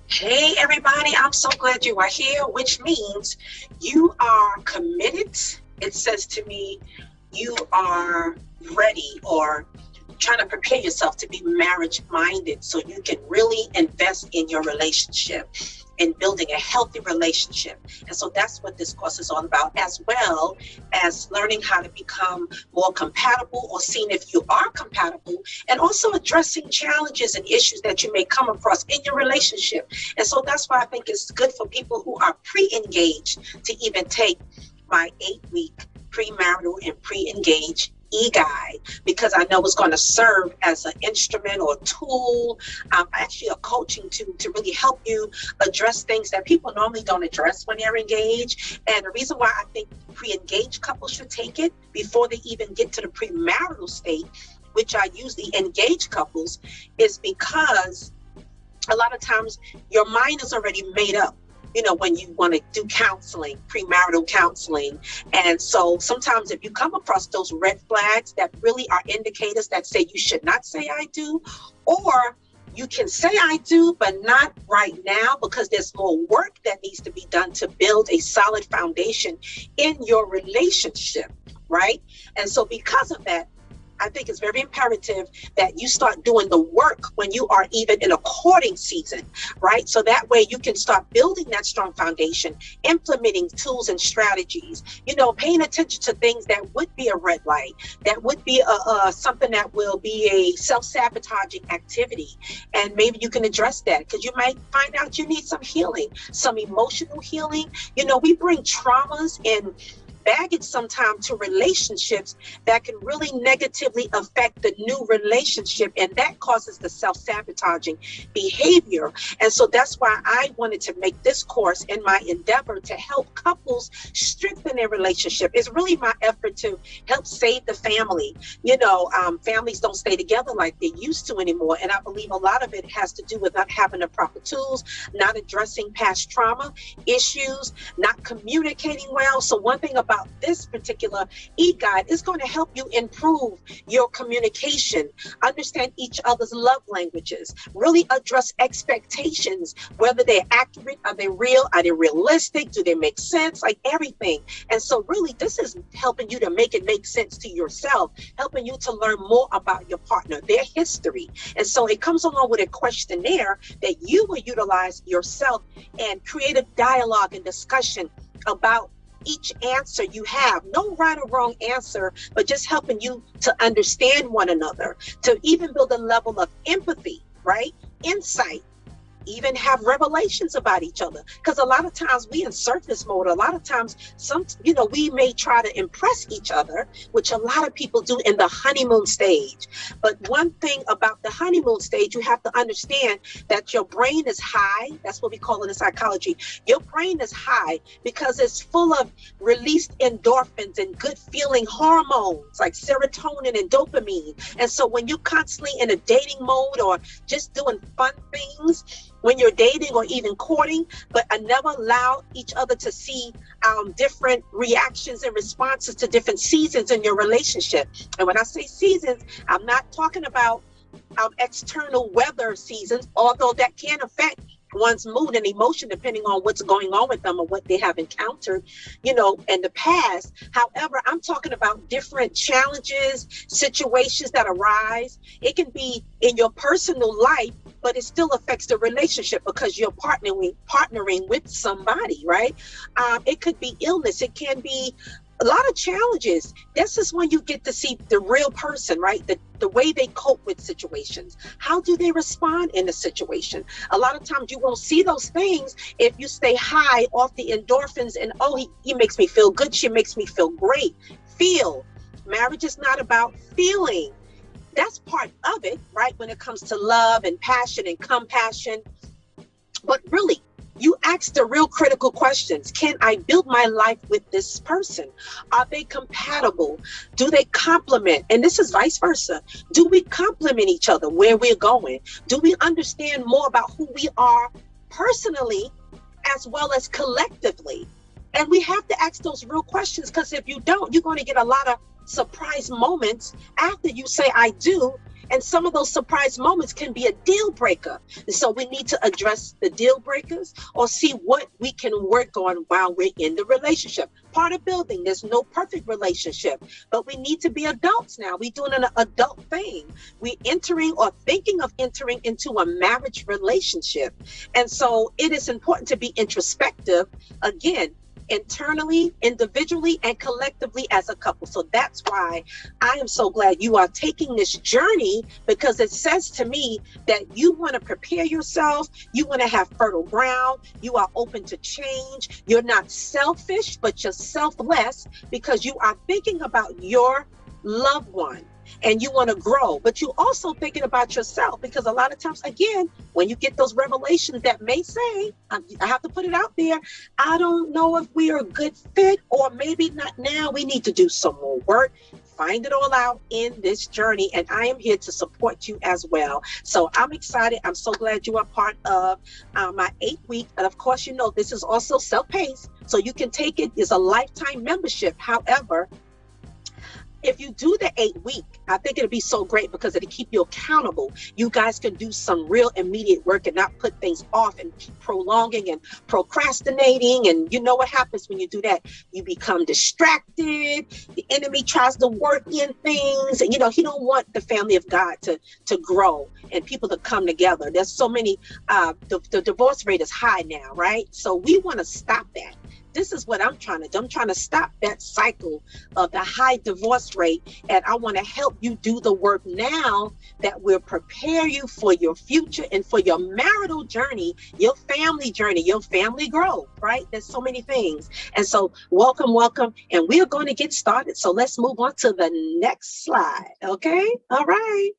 Hey, everybody, I'm so glad you are here, which means you are committed. It says to me, you are ready or trying to prepare yourself to be marriage minded so you can really invest in your relationship and building a healthy relationship. And so that's what this course is all about, as well as learning how to become more compatible or seeing if you are compatible, and also addressing challenges and issues that you may come across in your relationship. And so that's why I think it's good for people who are pre-engaged to even take my 8-week premarital and pre-engaged eGuide, because I know it's going to serve as an instrument or tool, actually a coaching to really help you address things that people normally don't address when they're engaged. And the reason why I think pre-engaged couples should take it before they even get to the premarital state, which I usually engage couples, is because a lot of times your mind is already made up, when you want to do counseling, premarital counseling. And so sometimes if you come across those red flags that really are indicators that say you should not say I do, or you can say I do, but not right now, because there's more work that needs to be done to build a solid foundation in your relationship, right? And so because of that, I think it's very imperative that you start doing the work when you are even in a courting season, right? So that way you can start building that strong foundation, implementing tools and strategies, paying attention to things that would be a red light, that would be something that will be a self-sabotaging activity. And maybe you can address that, because you might find out you need some healing, some emotional healing. We bring traumas and baggage sometimes to relationships that can really negatively affect the new relationship, and that causes the self-sabotaging behavior. And so that's why I wanted to make this course in my endeavor to help couples strengthen their relationship. It's really my effort to help save the family. Families don't stay together like they used to anymore, and I believe a lot of it has to do with not having the proper tools, not addressing past trauma issues, not communicating well. So one thing about this particular e-guide is going to help you improve your communication, understand each other's love languages, really address expectations, whether they're accurate, are they real, are they realistic, do they make sense, like everything. And so really this is helping you to make it make sense to yourself, helping you to learn more about your partner, their history. And so it comes along with a questionnaire that you will utilize yourself and create a dialogue and discussion about each answer you have. No right or wrong answer, but just helping you to understand one another, to even build a level of empathy, right? Insight, even have revelations about each other. Because a lot of times we in surface mode, a lot of times we may try to impress each other, which a lot of people do in the honeymoon stage. But one thing about the honeymoon stage, you have to understand that your brain is high. That's what we call it in psychology. Your brain is high because it's full of released endorphins and good feeling hormones like serotonin and dopamine. And so when you're constantly in a dating mode or just doing fun things, when you're dating or even courting, but never allow each other to see different reactions and responses to different seasons in your relationship. And when I say seasons, I'm not talking about external weather seasons, although that can affect one's mood and emotion depending on what's going on with them or what they have encountered, in the past. However, I'm talking about different challenges, situations that arise. It can be in your personal life, but it still affects the relationship because you're partnering with somebody, right? It could be illness. It can be a lot of challenges. This is when you get to see the real person, right? The way they cope with situations. How do they respond in a situation? A lot of times you won't see those things if you stay high off the endorphins and, he makes me feel good. She makes me feel great. Marriage is not about feeling. That's part of it, right? When it comes to love and passion and compassion. But really, you ask the real critical questions. Can I build my life with this person? Are they compatible? Do they complement? And this is vice versa. Do we complement each other where we're going? Do we understand more about who we are personally as well as collectively? And we have to ask those real questions, because if you don't, you're going to get a lot of surprise moments after you say I do. And some of those surprise moments can be a deal breaker. So we need to address the deal breakers or see what we can work on while we're in the relationship. Part of building, there's no perfect relationship, but we need to be adults now. We're doing an adult thing. We're entering or thinking of entering into a marriage relationship. And so it is important to be introspective, again, internally, individually, and collectively as a couple. So that's why I am so glad you are taking this journey, because it says to me that you want to prepare yourself, you want to have fertile ground, you are open to change, you're not selfish, but you're selfless, because you are thinking about your loved one and you want to grow, but you also thinking about yourself, because a lot of times, again, when you get those revelations that may say, I have to put it out there, I don't know if we are a good fit, or maybe not now, we need to do some more work. Find it all out in this journey, and I am here to support you as well. So I'm excited. I'm so glad you are part of my 8-week. And of course, you know, this is also self-paced, so you can take it as a lifetime membership. However, if you do the 8-week, I think it'll be so great because it'll keep you accountable. You guys can do some real immediate work and not put things off and keep prolonging and procrastinating. And you know what happens when you do that? You become distracted. The enemy tries to work in things. And, you know, he don't want the family of God to grow and people to come together. There's so many, the divorce rate is high now, right? So we want to stop that. This is what I'm trying to do. I'm trying to stop that cycle of the high divorce rate. And I want to help you do the work now that will prepare you for your future and for your marital journey, your family growth, right? There's so many things. And so welcome. And we're going to get started. So let's move on to the next slide. Okay. All right.